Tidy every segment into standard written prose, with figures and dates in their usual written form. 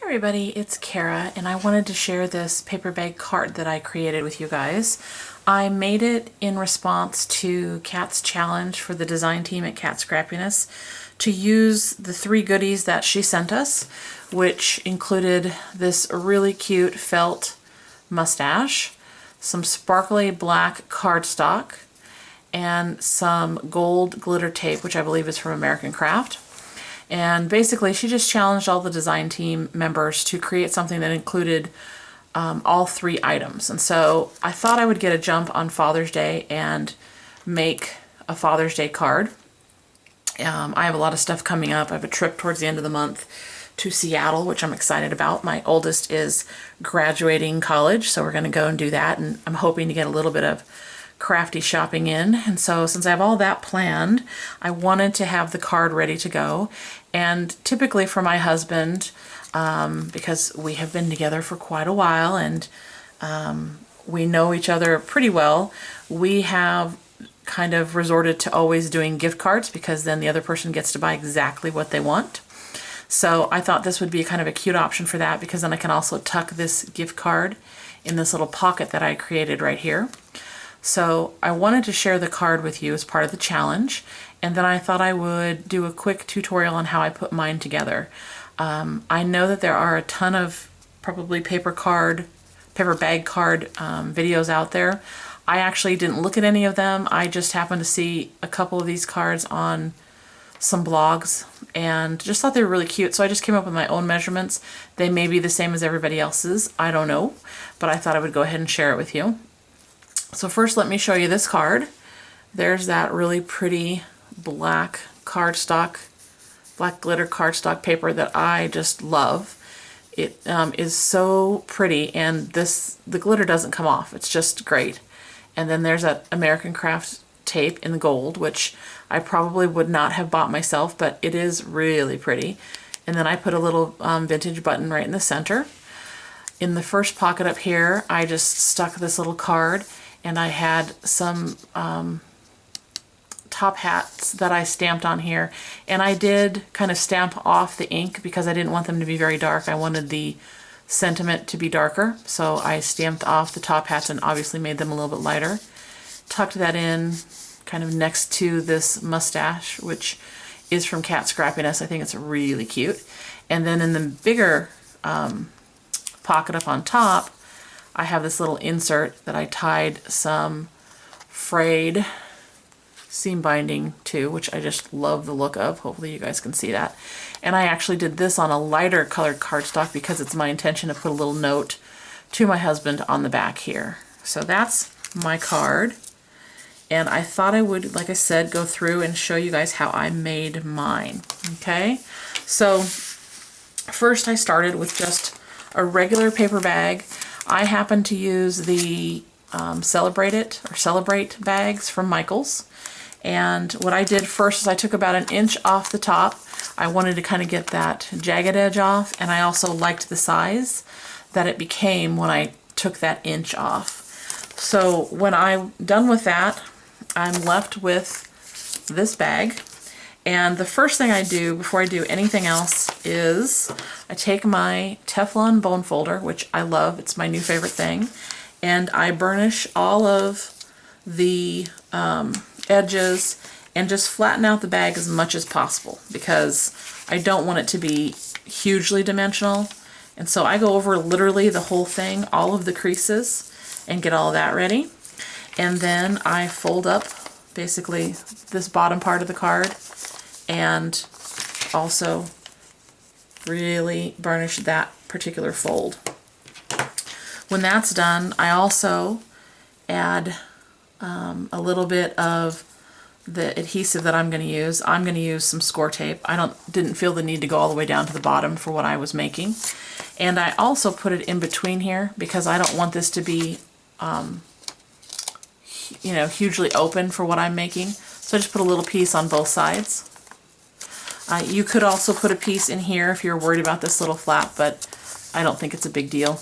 Everybody, it's Kara, and I wanted to share this paper bag card that I created with you guys. I made it in response to Kat's challenge for the design team at Scrappiness to use the 3 goodies that she sent us, which included this really cute felt mustache, some sparkly black cardstock, and some gold glitter tape, which I believe is from American Craft. And basically she just challenged all the design team members to create something that included all 3 items. And so I thought I would get a jump on Father's Day and make a Father's Day card. I have a lot of stuff coming up. I have a trip towards the end of the month to Seattle, which I'm excited about. My oldest is graduating college, so we're going to go and do that, and I'm hoping to get a little bit of crafty shopping in. And so since I have all that planned, I wanted to have the card ready to go. And typically for my husband, because we have been together for quite a while and we know each other pretty well, we have kind of resorted to always doing gift cards, because then the other person gets to buy exactly what they want. So I thought this would be kind of a cute option for that, because then I can also tuck this gift card in this little pocket that I created right here. So I wanted to share the card with you as part of the challenge, and then I thought I would do a quick tutorial on how I put mine together. I know that there are a ton of probably paper bag card videos out there. I actually didn't look at any of them. I just happened to see a couple of these cards on some blogs and just thought they were really cute, so I just came up with my own measurements. They may be the same as everybody else's, I don't know, but I thought I would go ahead and share it with you. So first let me show you this card. There's that really pretty black cardstock, black glitter cardstock paper that I just love. It is so pretty, and the glitter doesn't come off. It's just great. And then there's that American Craft tape in the gold, which I probably would not have bought myself, but it is really pretty. And then I put a little vintage button right in the center. In the first pocket up here, I just stuck this little card, and I had some top hats that I stamped on here, and I did kind of stamp off the ink because I didn't want them to be very dark. I wanted the sentiment to be darker, so I stamped off the top hats and obviously made them a little bit lighter. Tucked that in kind of next to this mustache, which is from Scrappiness. I think it's really cute. And then in the bigger pocket up on top, I have this little insert that I tied some frayed seam binding to, which I just love the look of. Hopefully you guys can see that. And I actually did this on a lighter colored cardstock because it's my intention to put a little note to my husband on the back here. So that's my card. And I thought I would, like I said, go through and show you guys how I made mine. Okay, so first I started with just a regular paper bag. I happen to use the Celebrate bags from Michaels. And what I did first is I took about 1 inch off the top. I wanted to kind of get that jagged edge off, and I also liked the size that it became when I took that inch off. So when I'm done with that, I'm left with this bag. And the first thing I do before I do anything else is I take my Teflon bone folder, which I love, it's my new favorite thing, and I burnish all of the edges and just flatten out the bag as much as possible, because I don't want it to be hugely dimensional. And so I go over literally the whole thing, all of the creases, and get all of that ready. And then I fold up basically this bottom part of the card and also really burnish that particular fold. When that's done, I also add a little bit of the adhesive that I'm going to use. I'm going to use some score tape. I didn't feel the need to go all the way down to the bottom for what I was making. And I also put it in between here because I don't want this to be you know, hugely open for what I'm making. So I just put a little piece on both sides. You could also put a piece in here if you're worried about this little flap, but I don't think it's a big deal.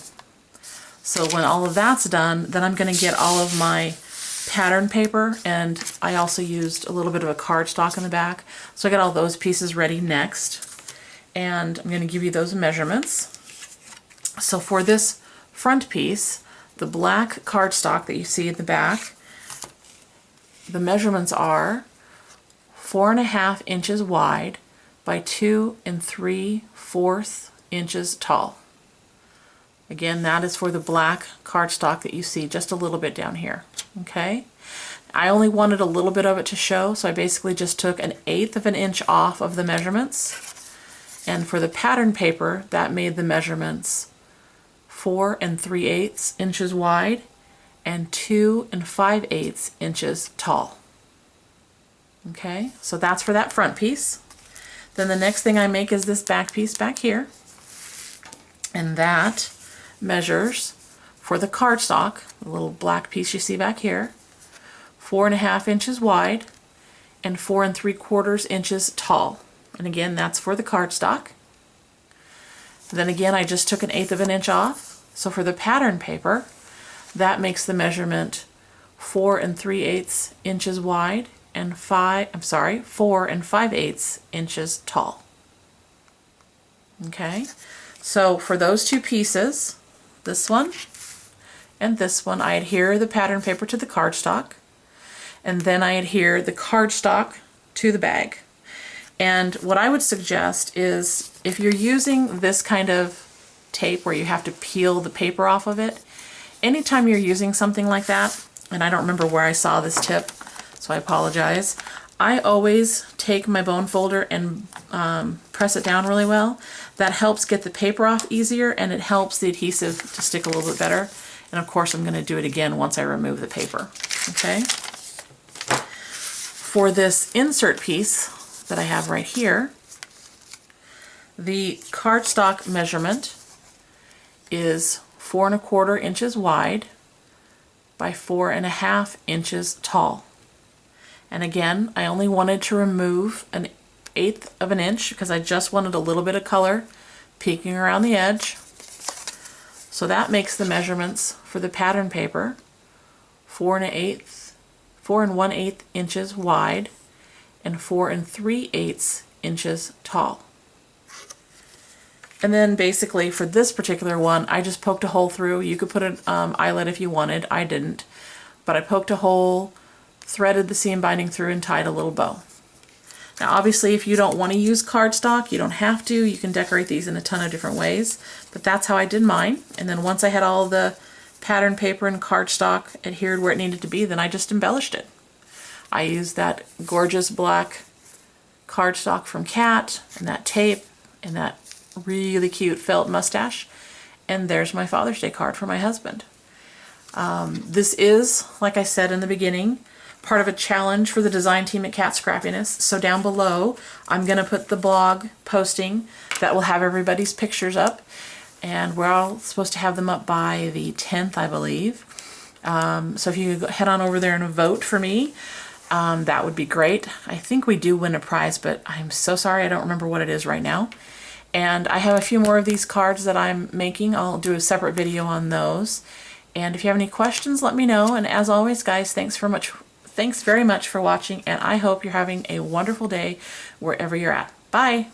So when all of that's done, then I'm going to get all of my pattern paper, and I also used a little bit of a cardstock in the back. So I got all those pieces ready next, and I'm going to give you those measurements. So for this front piece, the black cardstock that you see in the back, the measurements are 4.5 inches wide by 2 3/4 inches tall. Again, that is for the black cardstock that you see just a little bit down here. Okay? I only wanted a little bit of it to show, so I basically just took 1/8 of an inch off of the measurements. And for the pattern paper, that made the measurements 4 3/8 inches wide and 2 5/8 inches tall. Okay, so that's for that front piece. Then the next thing I make is this back piece back here. And that measures for the cardstock, the little black piece you see back here, 4.5 inches wide and 4 3/4 inches tall. And again, that's for the cardstock. Then again, I just took 1/8 of an inch off. So for the pattern paper, that makes the measurement 4 3/8 inches wide and 4 5/8 inches tall. Okay, so for those two pieces, this one and this one, I adhere the pattern paper to the cardstock, and then I adhere the cardstock to the bag. And what I would suggest is, if you're using this kind of tape where you have to peel the paper off of it, anytime you're using something like that, and I don't remember where I saw this tip, so I apologize, I always take my bone folder and press it down really well. That helps get the paper off easier, and it helps the adhesive to stick a little bit better. And of course, I'm going to do it again once I remove the paper. Okay. For this insert piece that I have right here, the cardstock measurement is 4 1/4 inches wide by 4.5 inches tall. And again, I only wanted to remove 1/8 of an inch because I just wanted a little bit of color peeking around the edge. So that makes the measurements for the pattern paper 4 1/8 inches wide and 4 3/8 inches tall. And then basically for this particular one, I just poked a hole through. You could put an eyelet if you wanted. I didn't. But I poked a hole, threaded the seam binding through, and tied a little bow. Now obviously if you don't want to use cardstock, you don't have to. You can decorate these in a ton of different ways. But that's how I did mine. And then once I had all the pattern paper and cardstock adhered where it needed to be, then I just embellished it. I used that gorgeous black cardstock from Cat, and that tape, and that really cute felt mustache. And there's my Father's Day card for my husband. This is, like I said in the beginning, part of a challenge for the design team at Cat Scrappiness. So down below, I'm going to put the blog posting that will have everybody's pictures up. And we're all supposed to have them up by the 10th, I believe. So if you head on over there and vote for me, that would be great. I think we do win a prize, but I'm so sorry I don't remember what it is right now. And I have a few more of these cards that I'm making. I'll do a separate video on those. And if you have any questions, let me know. And as always, guys, thanks very much for watching, and I hope you're having a wonderful day wherever you're at. Bye!